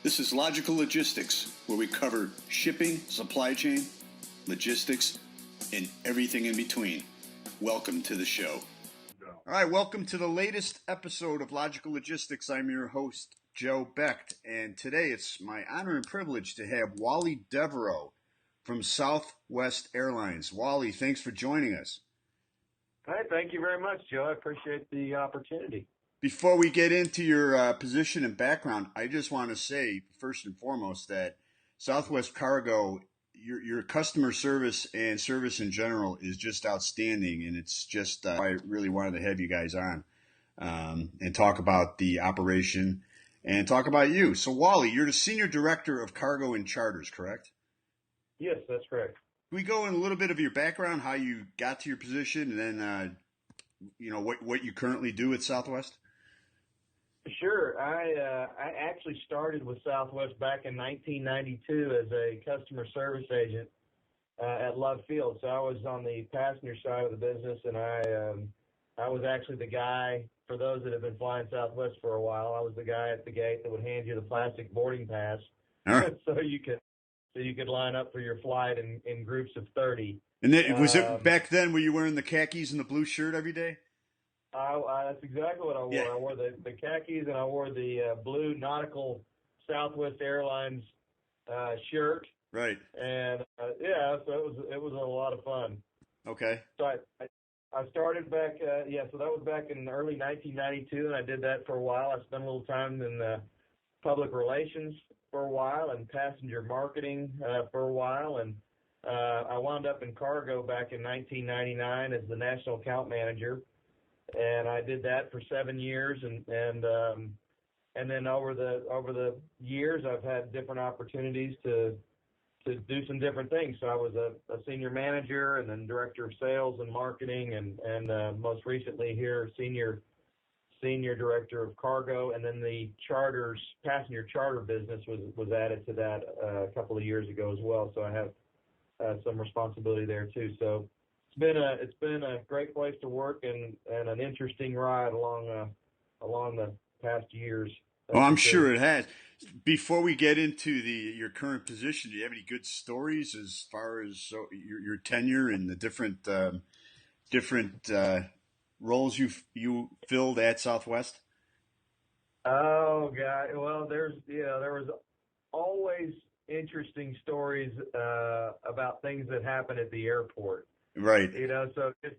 This is Logical Logistics, where we cover shipping, supply chain, logistics, and everything in between. Welcome to the show. All right, welcome to the latest episode of Logical Logistics. I'm your host, Joe Becht, and today it's my honor and privilege to have Wally Devereaux from Southwest Airlines. Wally, thanks for joining us. Hi, thank you very much, Joe. I appreciate the opportunity. Before we get into your position and background, I just want to say, first and foremost, that Southwest Cargo, your customer service and service in general is just outstanding, and it's just I really wanted to have you guys on and talk about the operation and talk about you. So, Wally, you're the Senior Director of Cargo and Charters, correct? Yes, that's correct. Can we go in a little bit of your background, how you got to your position, and then what you currently do at Southwest? Sure. I actually started with Southwest back in 1992 as a customer service agent at Love Field. So I was on the passenger side of the business, and I was actually the guy, for those that have been flying Southwest for a while, I was the guy at the gate that would hand you the plastic boarding pass so you could line up for your flight in groups of 30. And then, was it back then were you wearing the khakis and the blue shirt every day? That's exactly what I wore. Yeah. I wore the khakis, and I wore the blue nautical Southwest Airlines shirt. Right. And so it was a lot of fun. Okay. So I started back. So that was back in early 1992, and I did that for a while. I spent a little time in public relations for a while, and passenger marketing for a while, and I wound up in cargo back in 1999 as the national account manager. And I did that for 7 years, and then over the years, I've had different opportunities to do some different things. So I was a senior manager, and then director of sales and marketing, and most recently here, senior director of cargo, and then the passenger charter business was added to that a couple of years ago as well. So I have some responsibility there too. So it's been a great place to work and an interesting ride along the past years. Well, I'm sure it has. Before we get into your current position, do you have any good stories as far as your tenure and the different roles you filled at Southwest? Oh God! Well, there was always interesting stories about things that happen at the airport. Right. So just,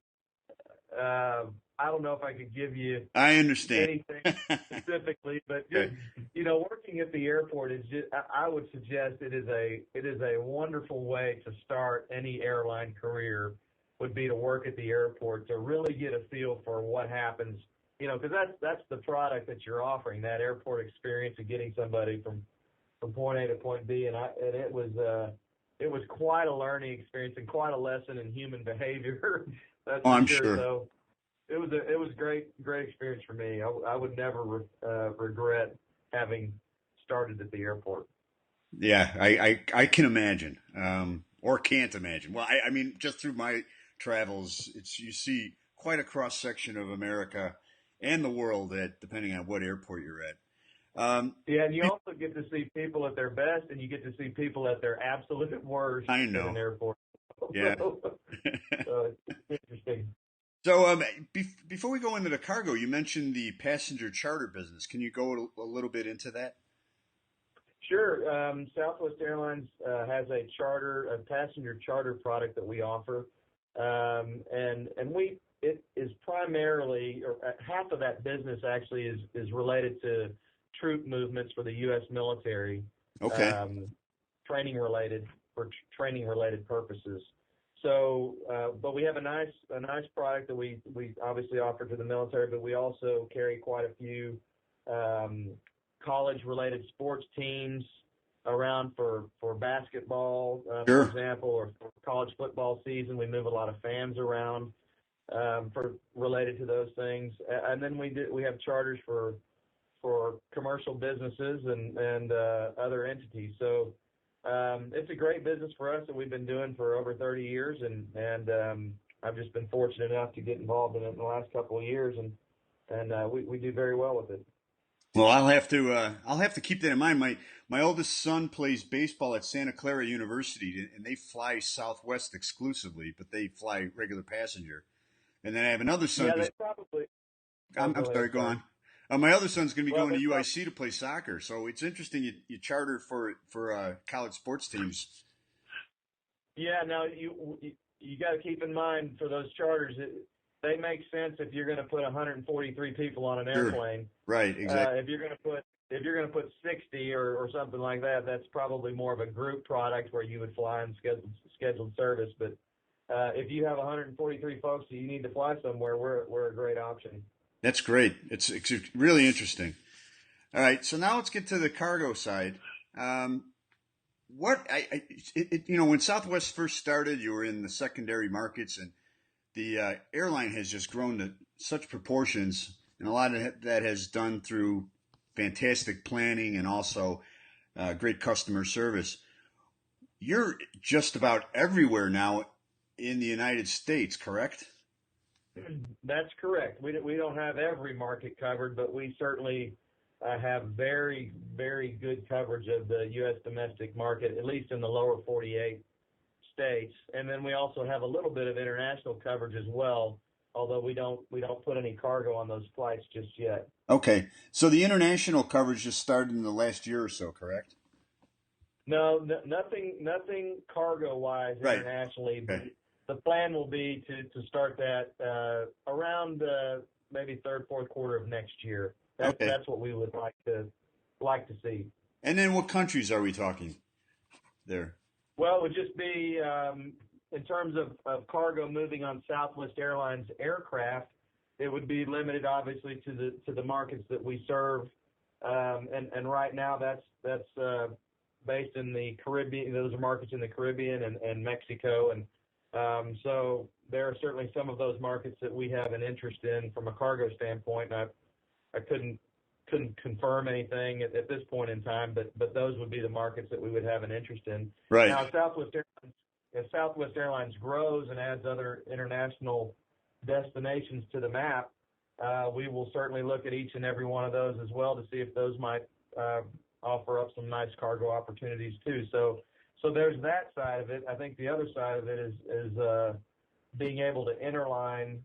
I don't know if I could give you I understand anything specifically, but just, working at the airport is just, I would suggest it is a wonderful way to start any airline career, would be to work at the airport, to really get a feel for what happens, because that's the product that you're offering, that airport experience of getting somebody from point A to point B, and it was quite a learning experience and quite a lesson in human behavior. That's for I'm sure. sure. So it was great experience for me. I would never regret having started at the airport. Yeah, I can imagine, or can't imagine. Well, I mean, just through my travels, you see quite a cross section of America and the world depending on what airport you're at. And you also get to see people at their best, and you get to see people at their absolute worst. I know. At an airport. Yeah. So it's interesting. So before we go into the cargo, you mentioned the passenger charter business. Can you go a little bit into that? Sure. Southwest Airlines has a passenger charter product that we offer, and it is primarily, or half of that business actually is related to troop movements for the U.S. military. Okay. Training related purposes. So, but we have a nice product that we obviously offer to the military, but we also carry quite a few college related sports teams around for basketball, Sure. for example, or for college football season. We move a lot of fans around related to those things, and then we have charters for commercial businesses and other entities. So it's a great business for us that we've been doing for over 30 years, and I've just been fortunate enough to get involved in it in the last couple of years, and we do very well with it. Well, I'll have to keep that in mind. My oldest son plays baseball at Santa Clara University, and they fly Southwest exclusively, but they fly regular passenger. And then I have another son Yeah, who's they probably. Oh, I'm go sorry, ahead. go Sorry. on. My other son's going to be Well, going they to probably. UIC to play soccer, so it's interesting you charter for college sports teams. Yeah. Now you got to keep in mind for those charters, they make sense if you're going to put 143 people on an Sure, airplane. right, exactly, If you're going to put 60 or something like that, that's probably more of a group product where you would fly in scheduled service. But if you have 143 folks that you need to fly somewhere, we're a great option. that's great. It's really interesting. All right, so now let's get to the cargo side. Um, what when Southwest first started, you were in the secondary markets, and the airline has just grown to such proportions, and a lot of that has done through fantastic planning and also great customer service. You're just about everywhere now in the United States, correct? That's correct. We don't have every market covered, but we certainly have very, very good coverage of the U.S. domestic market, at least in the lower 48 states. And then we also have a little bit of international coverage as well, although we don't put any cargo on those flights just yet. Okay, so the international coverage just started in the last year or so, correct? No, nothing cargo-wise Right. internationally, but Okay. the plan will be to start that around maybe third, fourth quarter of next year. That's Okay. that's what we would like to see. And then what countries are we talking there? Well, it would just be in terms of cargo moving on Southwest Airlines aircraft, it would be limited obviously to the markets that we serve. And right now that's based in the Caribbean. Those are markets in the Caribbean and Mexico. And so there are certainly some of those markets that we have an interest in from a cargo standpoint. And I couldn't confirm anything at this point in time, but those would be the markets that we would have an interest in. Right. Now, as Southwest Airlines grows and adds other international destinations to the map, we will certainly look at each and every one of those as well to see if those might offer up some nice cargo opportunities too. So there's that side of it. I think the other side of it is being able to interline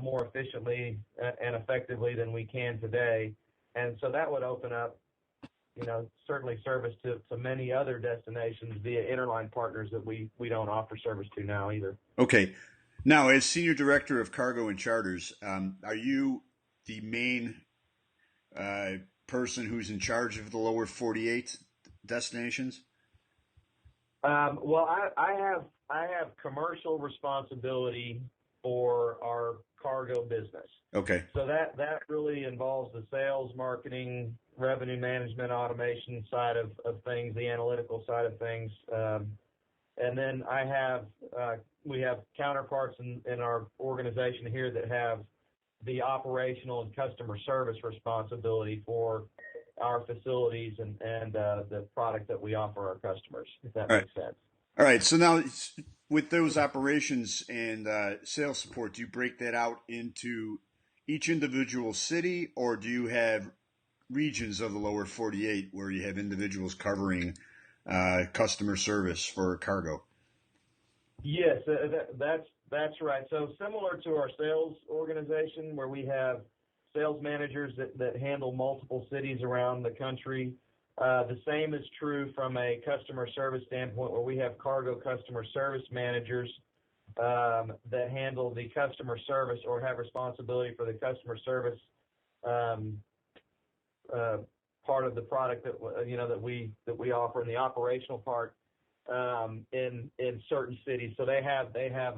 more efficiently and effectively than we can today. And so that would open up, certainly service to many other destinations via interline partners that we don't offer service to now either. Okay. Now, as senior director of cargo and charters, are you the main uh, person who's in charge of the lower 48 destinations? Well, I have commercial responsibility for our cargo business. Okay. So that really involves the sales, marketing, revenue management, automation side of things, the analytical side of things. And then we have counterparts in our organization here that have the operational and customer service responsibility for our facilities and the product that we offer our customers, if that All right. makes sense. All right. So now, with those operations and sales support, do you break that out into each individual city, or do you have regions of the lower 48 where you have individuals covering customer service for cargo? Yes, that's right. So similar to our sales organization, where we have sales managers that handle multiple cities around the country. The same is true from a customer service standpoint, where we have cargo customer service managers that handle the customer service or have responsibility for the customer service part of the product that we offer, and the operational part in certain cities. So they have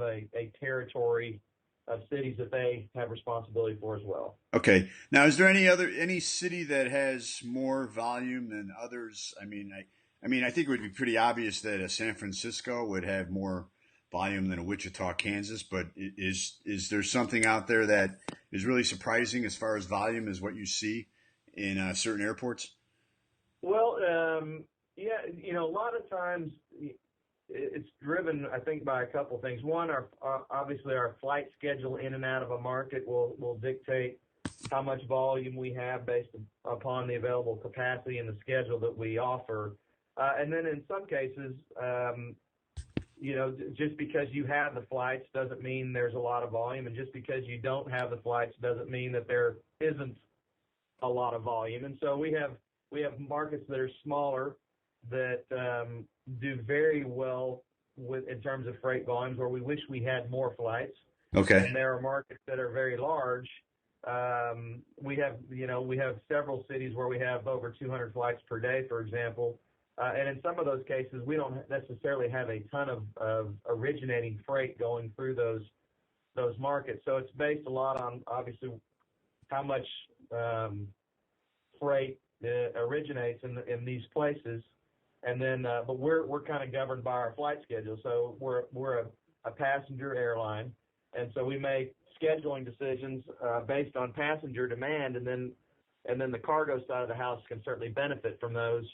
a territory of cities that they have responsibility for as well. Okay. Now, is there any city that has more volume than others? I think it would be pretty obvious that a San Francisco would have more volume than a Wichita, Kansas. But is there something out there that is really surprising as far as volume as what you see in certain airports? Well, yeah, a lot of times it's driven, I think, by a couple things. One, obviously our flight schedule in and out of a market will dictate how much volume we have based upon the available capacity and the schedule that we offer. And then in some cases, just because you have the flights doesn't mean there's a lot of volume, and just because you don't have the flights doesn't mean that there isn't a lot of volume. And so we have markets that are smaller that do very well in terms of freight volumes, where we wish we had more flights. Okay. And there are markets that are very large. We have several cities where we have over 200 flights per day, for example. And in some of those cases, we don't necessarily have a ton of originating freight going through those markets. So it's based a lot on, obviously, how much freight originates in these places. And then, but we're kind of governed by our flight schedule. So we're a passenger airline, and so we make scheduling decisions based on passenger demand, and then the cargo side of the house can certainly benefit from those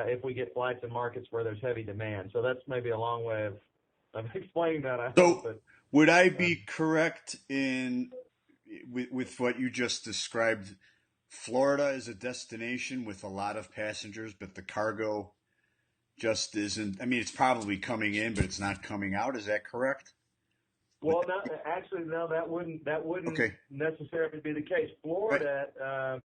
if we get flights in markets where there's heavy demand. So that's maybe a long way of explaining that. I hope. But, would I be correct with what you just described? Florida is a destination with a lot of passengers, but the cargo just isn't. I mean, it's probably coming in, but it's not coming out. Is that correct? Well, no, that wouldn't okay. necessarily be the case. Florida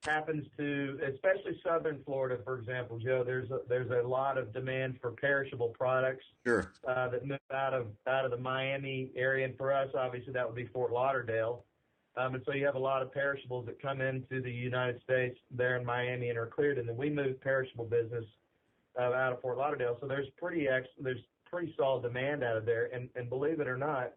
happens to, especially southern Florida, for example, Joe. There's a lot of demand for perishable products. Sure. That move out of the Miami area, and for us, obviously, that would be Fort Lauderdale. And so you have a lot of perishables that come into the United States there in Miami and are cleared, and then we move perishable business out of Fort Lauderdale. So there's pretty solid demand out of there, and believe it or not,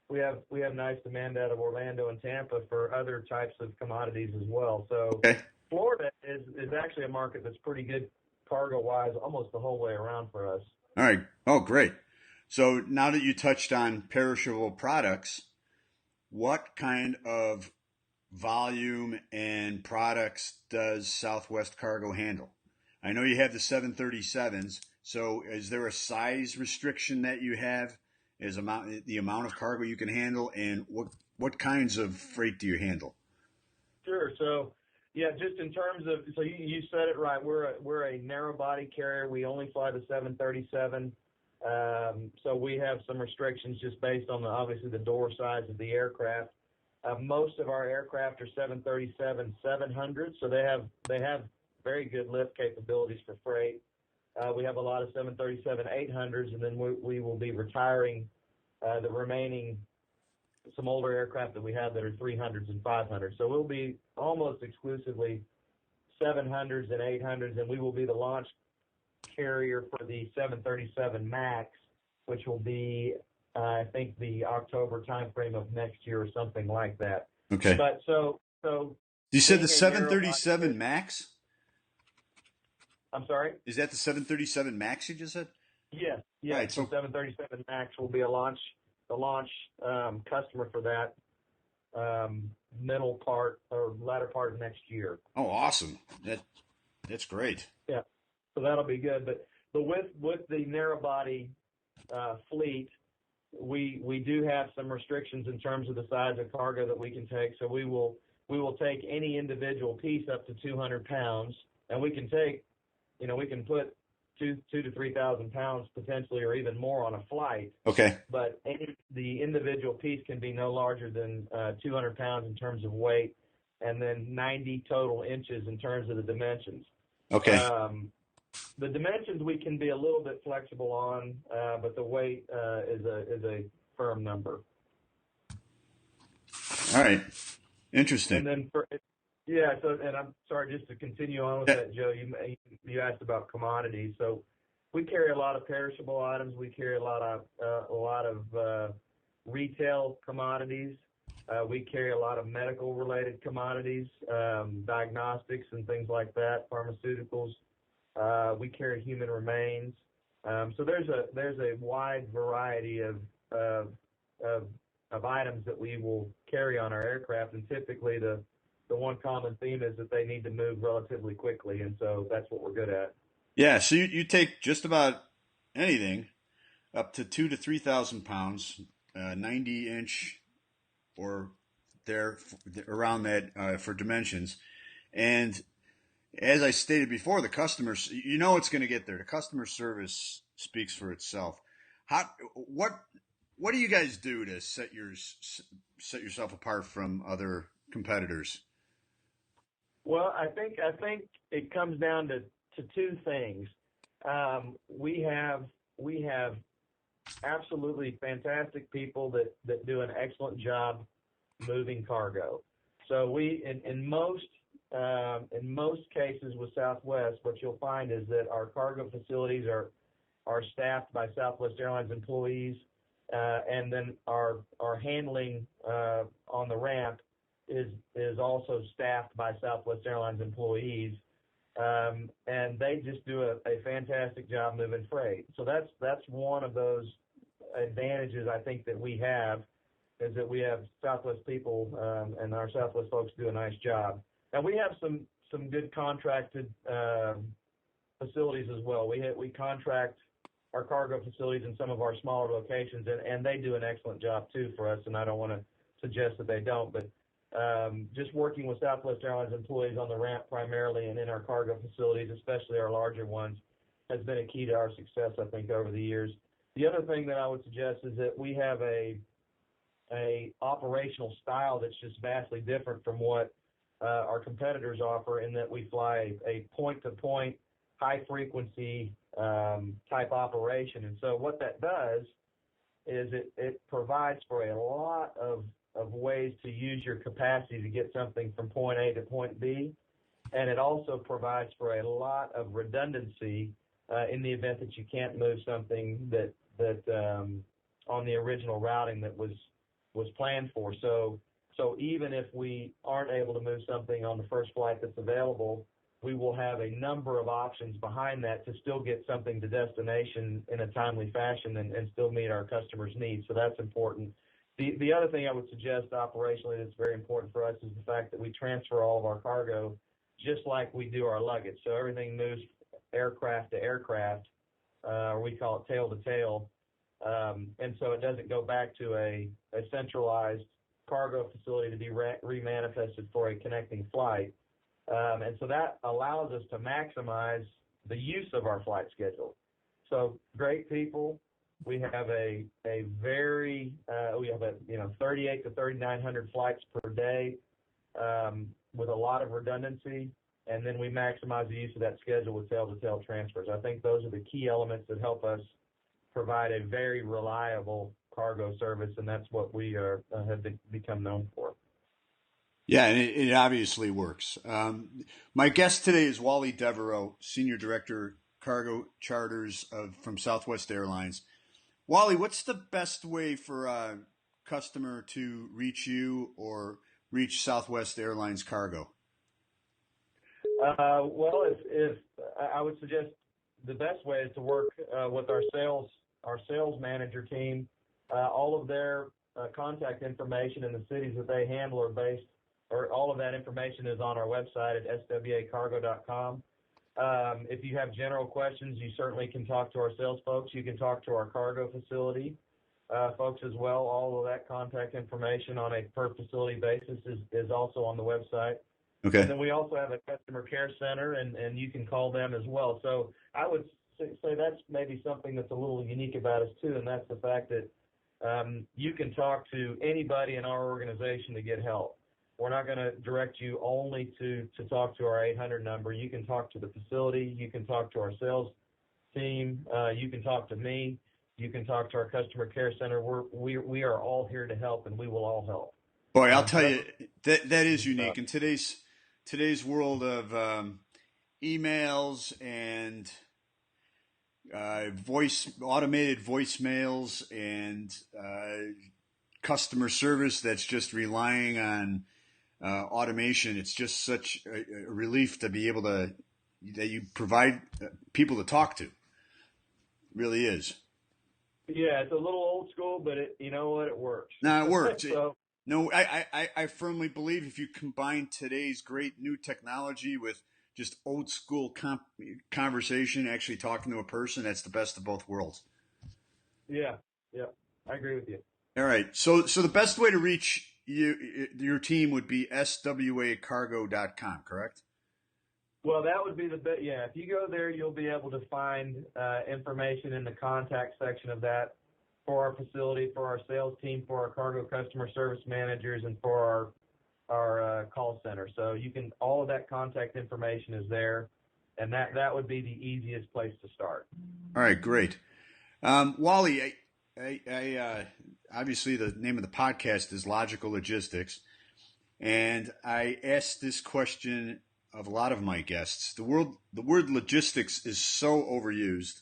we have nice demand out of Orlando and Tampa for other types of commodities as well. So Florida is actually a market that's pretty good cargo-wise almost the whole way around for us. All right. Oh, great. So now that you touched on perishable products, what kind of volume and products does Southwest Cargo handle? I know you have the 737s. So is there a size restriction that you have as the amount of cargo you can handle, and what kinds of freight do you handle? Sure. So, yeah, just in terms of, so you said it right. We're a narrow body carrier. We only fly the 737. So we have some restrictions just based on obviously the door size of the aircraft. Most of our aircraft are 737-700, so they have very good lift capabilities for freight. We have a lot of 737-800s, and then we will be retiring the remaining, some older aircraft that we have that are 300s and 500s. So we'll be almost exclusively 700s and 800s, and we will be the launch carrier for the 737 MAX, which will be, I think, the October timeframe of next year or something like that. Okay. But so you said the 737 MAX? I'm sorry? Is that the 737 MAX you just said? Yes. Right, so 737 MAX will be the launch customer for that middle part or latter part of next year. Oh, awesome! That's great. Yeah, so that'll be good. But with the narrow body fleet, we do have some restrictions in terms of the size of cargo that we can take. So we will take any individual piece up to 200 pounds, and we can take. We can put 2,000 to 3,000 pounds potentially, or even more on a flight. Okay. But the individual piece can be no larger than 200 pounds in terms of weight, and then 90 total inches in terms of the dimensions. Okay. The dimensions we can be a little bit flexible on, but the weight is a firm number. All right. Interesting. And then and I'm sorry, just to continue on with that, Joe, you asked about commodities. So we carry a lot of perishable items. We carry a lot of retail commodities. We carry a lot of medical related commodities, diagnostics and things like that, pharmaceuticals. We carry human remains. So there's a wide variety of items that we will carry on our aircraft, and typically the one common theme is that they need to move relatively quickly, and so that's what we're good at. Yeah, so you take just about anything up to 2,000 to 3,000 pounds, 90-inch or there around that for dimensions. And as I stated before, the customers, it's going to get there. The customer service speaks for itself. What do you guys do to set yourself apart from other competitors? Well, I think it comes down to two things. We have absolutely fantastic people that do an excellent job moving cargo. So we in most cases with Southwest, what you'll find is that our cargo facilities are staffed by Southwest Airlines employees, and then our handling on the ramp is also staffed by Southwest Airlines employees, and they just do a fantastic job moving freight. So that's one of those advantages I think that we have, is that we have Southwest people, and our Southwest folks do a nice job. Now we have some good contracted facilities as well. We contract our cargo facilities in some of our smaller locations, and they do an excellent job too for us, and I don't want to suggest that they don't, but just working with Southwest Airlines employees on the ramp primarily and in our cargo facilities, especially our larger ones, has been a key to our success, I think, over the years. The other thing that I would suggest is that we have a operational style that's just vastly different from what our competitors offer, in that we fly a point-to-point, high-frequency type operation. And so what that does is it provides for a lot of ways to use your capacity to get something from point A to point B, and it also provides for a lot of redundancy in the event that you can't move something that on the original routing that was planned for. So even if we aren't able to move something on the first flight that's available, we will have a number of options behind that to still get something to destination in a timely fashion and still meet our customers' needs. So that's important. The other thing I would suggest operationally that's very important for us is the fact that we transfer all of our cargo just like we do our luggage. So everything moves aircraft to aircraft, or we call it tail to tail. And so it doesn't go back to a centralized cargo facility to be remanifested for a connecting flight. And so that allows us to maximize the use of our flight schedule. So great people. We have we have 38 to 3,900 flights per day, with a lot of redundancy, and then we maximize the use of that schedule with tail-to-tail transfers. I think those are the key elements that help us provide a very reliable cargo service, and that's what we have become known for. Yeah, and it obviously works. My guest today is Wally Devereaux, Senior Director, Cargo Charters from Southwest Airlines. Wally, what's the best way for a customer to reach you or reach Southwest Airlines Cargo? Well, if I would suggest the best way is to work with our sales manager team. All of their contact information and the cities that they handle are based, or all of that information is on our website at swacargo.com. If you have general questions, you certainly can talk to our sales folks. You can talk to our cargo facility folks as well. All of that contact information on a per facility basis is also on the website. Okay. And then we also have a customer care center, and you can call them as well. So I would say that's maybe something that's a little unique about us too, and that's the fact that you can talk to anybody in our organization to get help. We're not going to direct you only to talk to our 800 number. You can talk to the facility. You can talk to our sales team. You can talk to me. You can talk to our customer care center. We are all here to help, and we will all help. Boy, I'll tell you, that is unique in today's world of emails and automated voicemails and customer service that's just relying on automation. It's just such a relief to be able that you provide people to talk to. It really is. Yeah, it's a little old school, but you know what? It works. No, it works. So, I firmly believe if you combine today's great new technology with just old school conversation, actually talking to a person, that's the best of both worlds. Yeah, I agree with you. All right. So the best way to reach your team would be swacargo.com, correct? Well, that would be the bit. Yeah, if you go there, you'll be able to find information in the contact section of that for our facility, for our sales team, for our cargo customer service managers, and for our call center. So all of that contact information is there, and that would be the easiest place to start. All right, great. Wally, I obviously the name of the podcast is Logical Logistics, and I asked this question of a lot of my guests. The word logistics is so overused,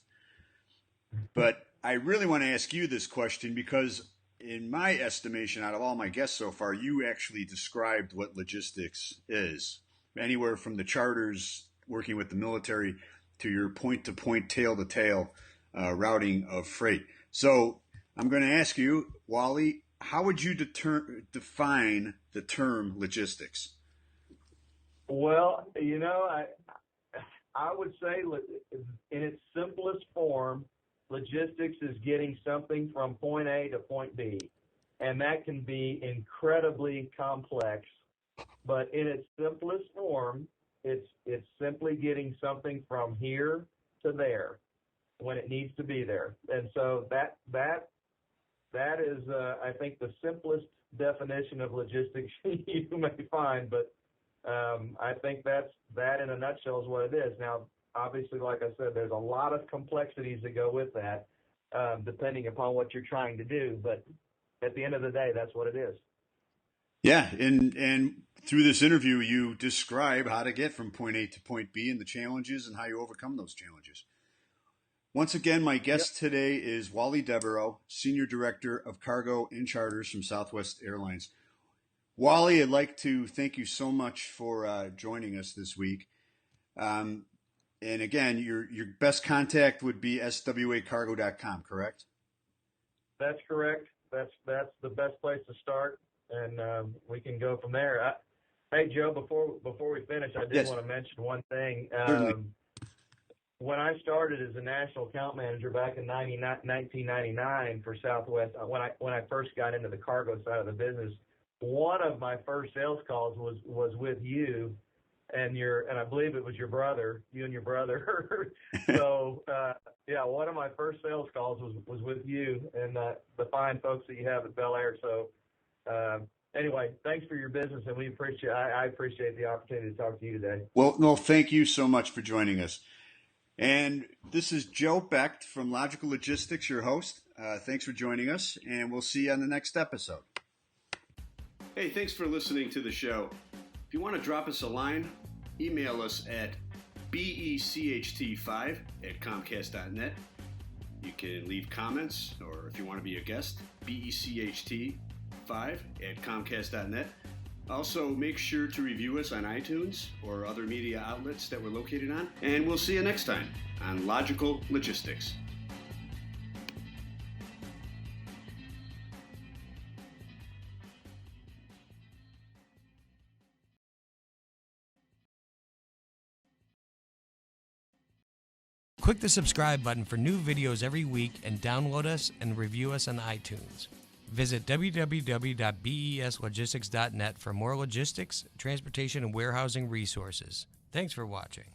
but I really want to ask you this question because in my estimation, out of all my guests so far, you actually described what logistics is. Anywhere from the charters, working with the military, to your point-to-point, tail-to-tail routing of freight. So I'm going to ask you, Wally, how would you define the term logistics? Well, I would say in its simplest form, logistics is getting something from point A to point B, and that can be incredibly complex. But in its simplest form, it's simply getting something from here to there when it needs to be there. And so that is, I think, the simplest definition of logistics you may find. But I think that in a nutshell is what it is. Now, obviously, like I said, there's a lot of complexities that go with that, depending upon what you're trying to do. But at the end of the day, that's what it is. Yeah, and through this interview, you describe how to get from point A to point B and the challenges and how you overcome those challenges. Once again, my guest today is Wally Devereaux, Senior Director of Cargo and Charters from Southwest Airlines. Wally, I'd like to thank you so much for joining us this week. And again, your best contact would be swacargo.com, correct? That's correct. That's the best place to start, and we can go from there. Hey, Joe, before we finish, I did want to mention one thing. When I started as a national account manager back in 1999 for Southwest, when I first got into the cargo side of the business, one of my first sales calls was with you and I believe it was you and your brother. So one of my first sales calls was with you and the fine folks that you have at Bel Air. So anyway, thanks for your business, and I appreciate the opportunity to talk to you today. Well, no, thank you so much for joining us. And this is Joe Becht from Logical Logistics, your host. Thanks for joining us, and we'll see you on the next episode. Hey, thanks for listening to the show. If you want to drop us a line, email us at becht5@comcast.net. You can leave comments, or if you want to be a guest, becht5@comcast.net. Also, make sure to review us on iTunes or other media outlets that we're located on. And we'll see you next time on Logical Logistics. Click the subscribe button for new videos every week and download us and review us on iTunes. Visit www.beslogistics.net for more logistics, transportation, and warehousing resources. Thanks for watching.